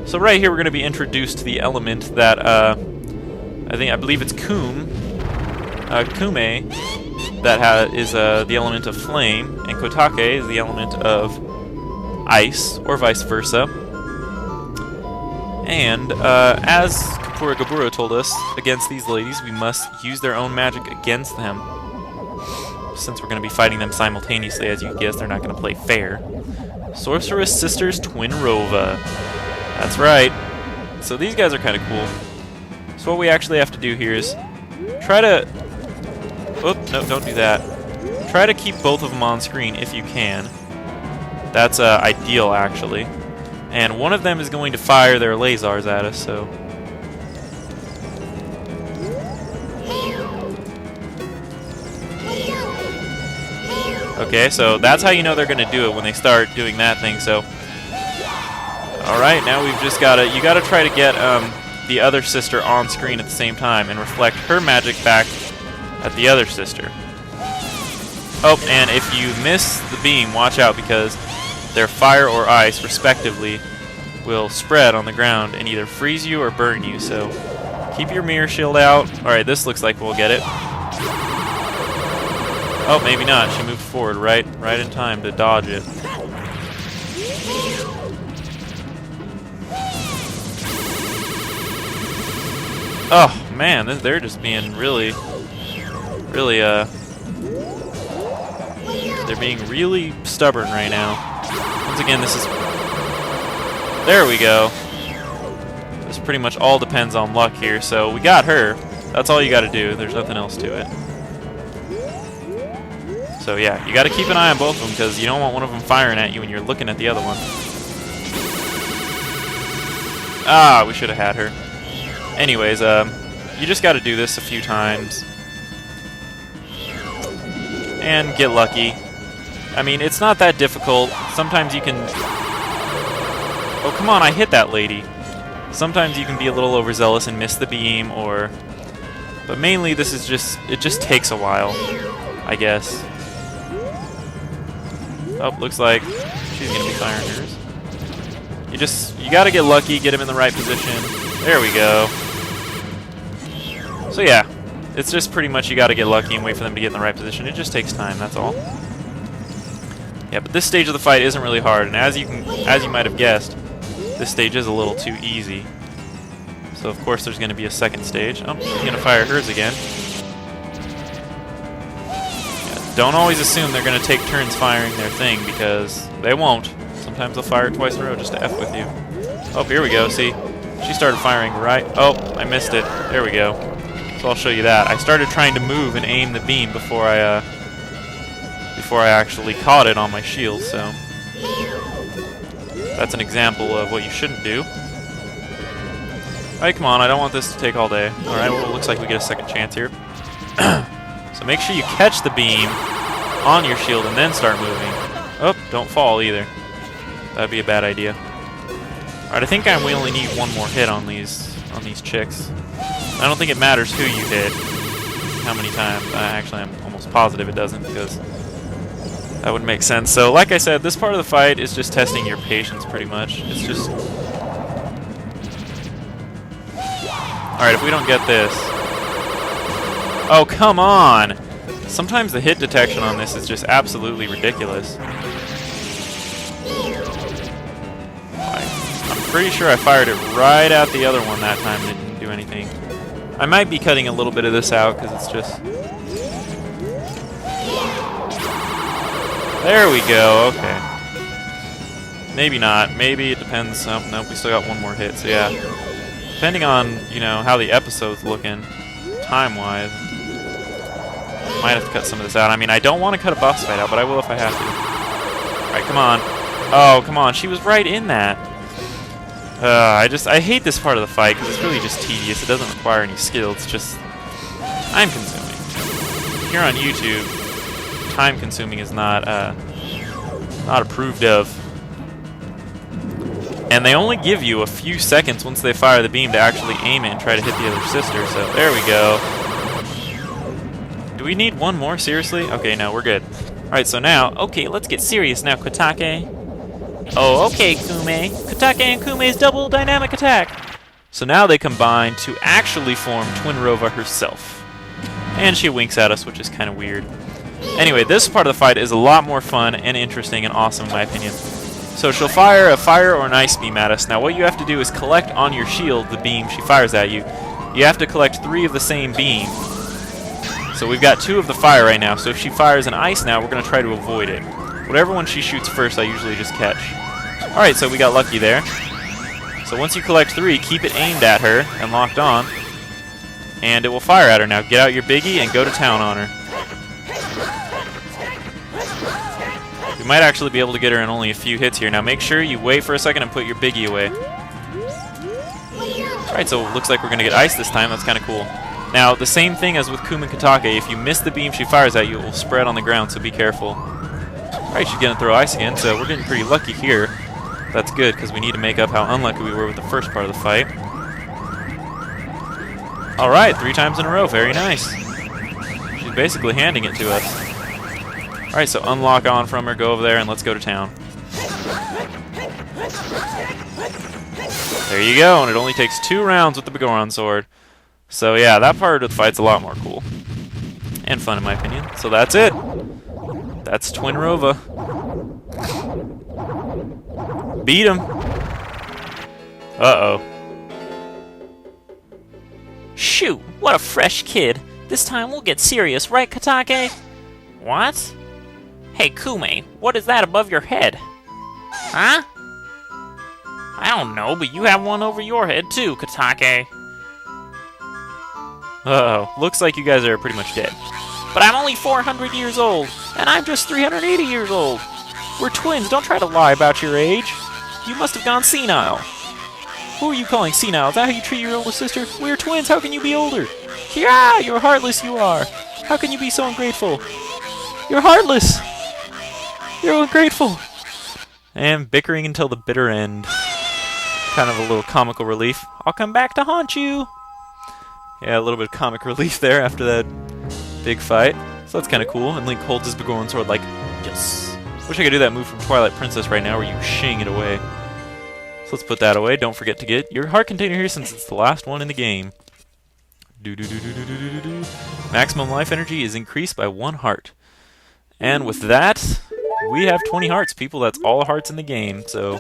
So right here we're going to be introduced to the element that I believe it's Kume that is the element of flame, and Kotake is the element of ice, or vice versa. And as Kapura Gaburo told us, against these ladies we must use their own magic against them. Since we're going to be fighting them simultaneously, as you can guess, they're not going to play fair. Sorceress Sisters TwinRova. That's right. So these guys are kind of cool. So what we actually have to do here is try to... Oh, no, don't do that. Try to keep both of them on screen if you can. That's ideal, actually. And one of them is going to fire their lasers at us, so... Okay, so that's how you know they're going to do it, when they start doing that thing, so... Alright, now we've just got to... You got to try to get the other sister on screen at the same time and reflect her magic back at the other sister. Oh, and if you miss the beam, watch out, because their fire or ice, respectively, will spread on the ground and either freeze you or burn you, so keep your mirror shield out. Alright, this looks like we'll get it. Oh, maybe not. She moved forward right in time to dodge it. Oh, man, they're just being really, they're being really stubborn right now. Once again, this is... There we go. This pretty much all depends on luck here, so we got her. That's all you gotta do. There's nothing else to it. So yeah, you gotta keep an eye on both of them, because you don't want one of them firing at you when you're looking at the other one. Ah, we should have had her. Anyways, you just gotta do this a few times. And get lucky. I mean, it's not that difficult. Sometimes you can... Oh, come on, I hit that lady. Sometimes you can be a little overzealous and miss the beam, or... But mainly this is just... It just takes a while, I guess. Oh, looks like she's gonna be firing hers. You gotta get lucky, get him in the right position. There we go. So yeah, it's just pretty much you gotta get lucky and wait for them to get in the right position. It just takes time, that's all. Yeah, but this stage of the fight isn't really hard, and as you might have guessed, this stage is a little too easy. So of course there's gonna be a second stage. Oh, she's gonna fire hers again. Yeah, don't always assume they're gonna take turns firing their thing, because they won't. Sometimes they'll fire twice in a row just to F with you. Oh, here we go, see? She started firing right... Oh, I missed it. There we go. So I'll show you that. I started trying to move and aim the beam before I actually caught it on my shield, so... That's an example of what you shouldn't do. Alright, come on, I don't want this to take all day. Alright, well, it looks like we get a second chance here. So make sure you catch the beam on your shield and then start moving. Oh, don't fall either. That'd be a bad idea. Alright, I think we only need one more hit on these chicks. I don't think it matters who you hit, how many times. Actually, I'm almost positive it doesn't, because that would make sense. So, like I said, this part of the fight is just testing your patience, pretty much. It's just... Alright, if we don't get this... Oh, come on! Sometimes the hit detection on this is just absolutely ridiculous. I'm pretty sure I fired it right at the other one that time and it didn't do anything. I might be cutting a little bit of this out because it's just... There we go, okay. Maybe not. Maybe it depends. Oh, nope, we still got one more hit, so yeah. Depending on, you know, how the episode's looking, time-wise, might have to cut some of this out. I mean, I don't want to cut a boss fight out, but I will if I have to. Alright, come on. Oh, come on. She was right in that. I hate this part of the fight because it's really just tedious. It doesn't require any skill. It's just time-consuming. Here on YouTube, time-consuming is not approved of. And they only give you a few seconds once they fire the beam to actually aim it and try to hit the other sister. So there we go. Do we need one more? Seriously? Okay, no, we're good. Alright, so now, okay, let's get serious now, Kotake. Oh, okay, Kume. Katake and Kume's double dynamic attack. So now they combine to actually form TwinRova herself. And she winks at us, which is kind of weird. Anyway, this part of the fight is a lot more fun and interesting and awesome in my opinion. So she'll fire a fire or an ice beam at us. Now what you have to do is collect on your shield the beam she fires at you. You have to collect 3 of the same beam. So we've got 2 of the fire right now, so if she fires an ice now, we're going to try to avoid it. Whatever one she shoots first, I usually just catch. Alright, so we got lucky there. So once you collect 3, keep it aimed at her and locked on, and it will fire at her. Now get out your biggie and go to town on her. We might actually be able to get her in only a few hits here. Now make sure you wait for a second and put your biggie away. Alright, so it looks like we're going to get ice this time. That's kind of cool. Now, the same thing as with Kuma Katake, if you miss the beam she fires at you, it will spread on the ground, so be careful. Alright, she's going to throw ice again, so we're getting pretty lucky here. That's good, because we need to make up how unlucky we were with the first part of the fight. Alright, 3 times in a row. Very nice. She's basically handing it to us. Alright, so unlock on from her, go over there, and let's go to town. There you go, and it only takes 2 rounds with the Bigoron sword. So yeah, that part of the fight's a lot more cool. And fun in my opinion. So that's it. That's TwinRova. Beat him. Uh-oh. Shoot, what a fresh kid. This time we'll get serious, right, Katake? What? Hey, Kume, what is that above your head? Huh? I don't know, but you have one over your head too, Katake. Uh-oh. Looks like you guys are pretty much dead. But I'm only 400 years old, and I'm just 380 years old. We're twins, don't try to lie about your age. You must have gone senile. Who are you calling senile? Is that how you treat your older sister? We're twins, how can you be older? Yeah, you're heartless, you are. How can you be so ungrateful? You're heartless. You're ungrateful. And bickering until the bitter end. Kind of a little comical relief. I'll come back to haunt you. Yeah, a little bit of comic relief there after that big fight. So that's kind of cool. And Link holds his Bigoron sword like, yes. Wish I could do that move from Twilight Princess right now where you shing it away. So let's put that away. Don't forget to get your heart container here since it's the last one in the game. Maximum life energy is increased by 1 heart. And with that, we have 20 hearts, people. That's all the hearts in the game. So,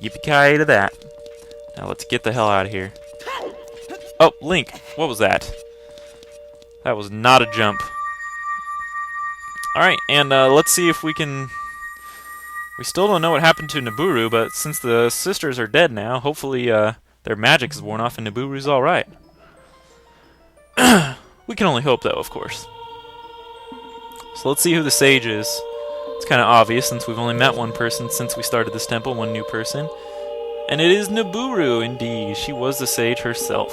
yippee-ki-yay to that. Now let's get the hell out of here. Oh, Link, what was that? That was not a jump. Alright, and let's see if we can... We still don't know what happened to Nabooru, but since the sisters are dead now, hopefully their magic is worn off and Nabooru's alright. We can only hope, though, of course. So let's see who the sage is. It's kind of obvious since we've only met one person since we started this temple, one new person. And it is Nabooru, indeed. She was the sage herself.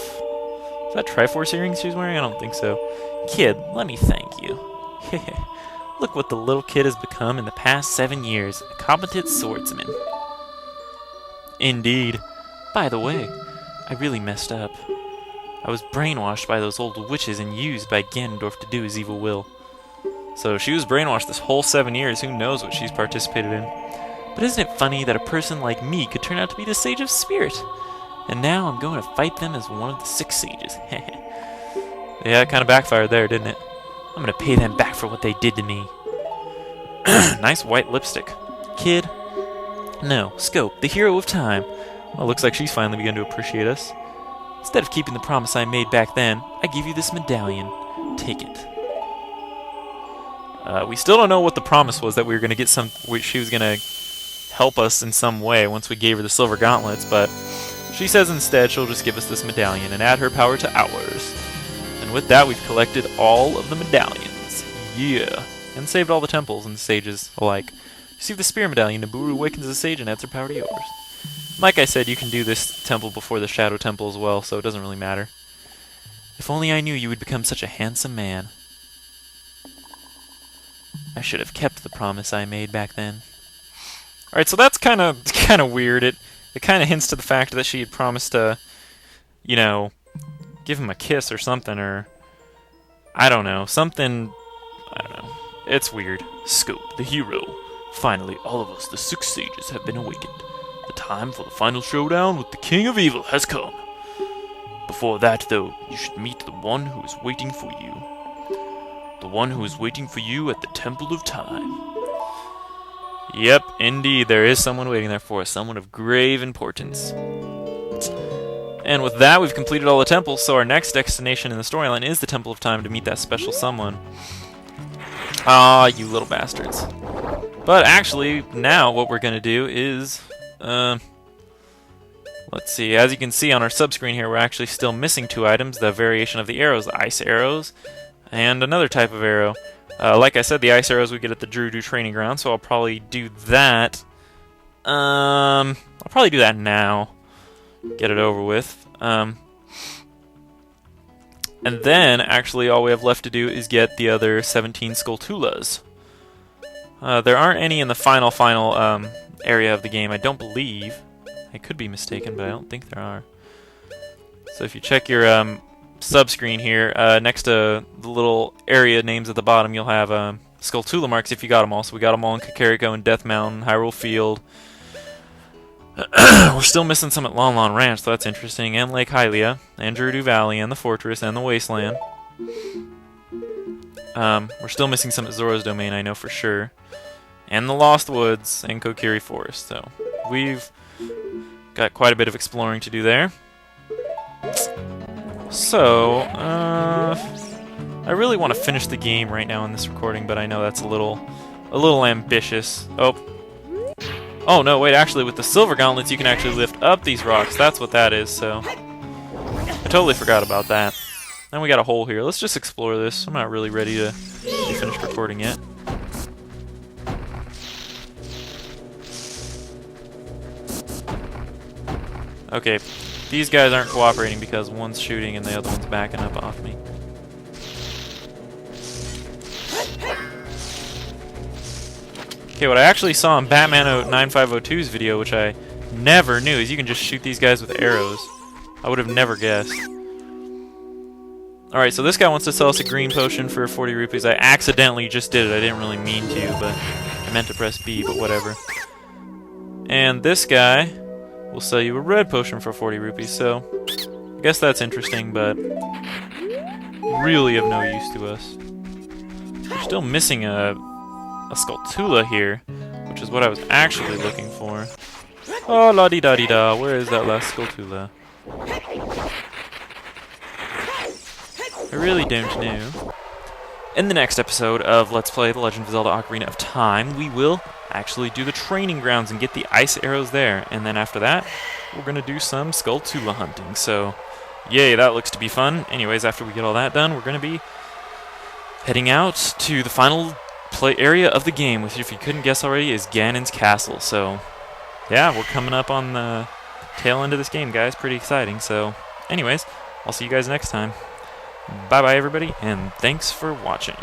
Is that Triforce earrings she's wearing? I don't think so. Kid, let me thank you. Look what the little kid has become in the past 7 years. A competent swordsman. Indeed. By the way, I really messed up. I was brainwashed by those old witches and used by Ganondorf to do his evil will. So she was brainwashed this whole 7 years. Who knows what she's participated in. But isn't it funny that a person like me could turn out to be the Sage of Spirit? And now I'm going to fight them as one of the 6 sages. Yeah, it kind of backfired there, didn't it? I'm going to pay them back for what they did to me. Nice white lipstick. Kid? No, Scope, the hero of time. Well, looks like she's finally begun to appreciate us. Instead of keeping the promise I made back then, I give you this medallion. Take it. We still don't know what the promise was that we were going to get she was going to help us in some way once we gave her the silver gauntlets, but she says instead she'll just give us this medallion and add her power to ours. And with that, we've collected all of the medallions. Yeah. And saved all the temples and sages alike. Receive the spear medallion. Nabooru awakens as a sage and adds her power to yours. Like I said, you can do this temple before the Shadow Temple as well, so it doesn't really matter. If only I knew you would become such a handsome man. I should have kept the promise I made back then. Alright, so that's kind of weird. It kind of hints to the fact that she had promised to, you know, give him a kiss or something, or I don't know, something. I don't know. It's weird. Scope, the hero. Finally, all of us, the 6 sages, have been awakened. The time for the final showdown with the King of Evil has come. Before that, though, you should meet the one who is waiting for you. The one who is waiting for you at the Temple of Time. Yep, indeed, there is someone waiting there for us, someone of grave importance. And with that, we've completed all the temples, so our next destination in the storyline is the Temple of Time to meet that special someone. Ah, you little bastards. But actually, now what we're going to do is... let's see, as you can see on our subscreen here, we're actually still missing 2 items, the variation of the arrows, the ice arrows, and another type of arrow. Like I said, the ice arrows we get at the Gerudo training ground, so I'll probably do that. I'll probably do that now. Get it over with. And then, actually, all we have left to do is get the other 17 TLoZ. There aren't any in the final area of the game, I don't believe. I could be mistaken, but I don't think there are. So if you check your subscreen here, next to the little area names at the bottom, you'll have TLoZ marks if you got them all. So we got them all in Kakariko and Death Mountain, Hyrule Field. We're still missing some at Lon Lon Ranch, so that's interesting, and Lake Hylia, and Gerudo Valley, and the Fortress, and the Wasteland. We're still missing some at Zora's Domain, I know for sure. And the Lost Woods, and Kokiri Forest, so we've got quite a bit of exploring to do there. So, I really want to finish the game right now in this recording, but I know that's a little ambitious. Oh no, wait, actually with the silver gauntlets you can actually lift up these rocks. That's what that is, so I totally forgot about that. And we got a hole here. Let's just explore this. I'm not really ready to finish recording yet. Okay, these guys aren't cooperating because one's shooting and the other one's backing up off me. Okay, what I actually saw in Batman 9502's video, which I never knew, is you can just shoot these guys with arrows. I would have never guessed. Alright, so this guy wants to sell us a green potion for 40 rupees. I accidentally just did it. I didn't really mean to, but I meant to press B, but whatever. And this guy will sell you a red potion for 40 rupees, so I guess that's interesting, but really of no use to us. We're still missing a Skulltula here, which is what I was actually looking for. Oh, la-di-da-di-da, where is that last Skulltula? I really don't know. In the next episode of Let's Play The Legend of Zelda Ocarina of Time, we will actually do the training grounds and get the ice arrows there, and then after that, we're going to do some Skulltula hunting, so yay, that looks to be fun. Anyways, after we get all that done, we're going to be heading out to the final play area of the game, which, if you couldn't guess already, is Ganon's Castle. So, yeah, we're coming up on the tail end of this game, guys. Pretty exciting. So, anyways, I'll see you guys next time. Bye-bye, everybody, and thanks for watching.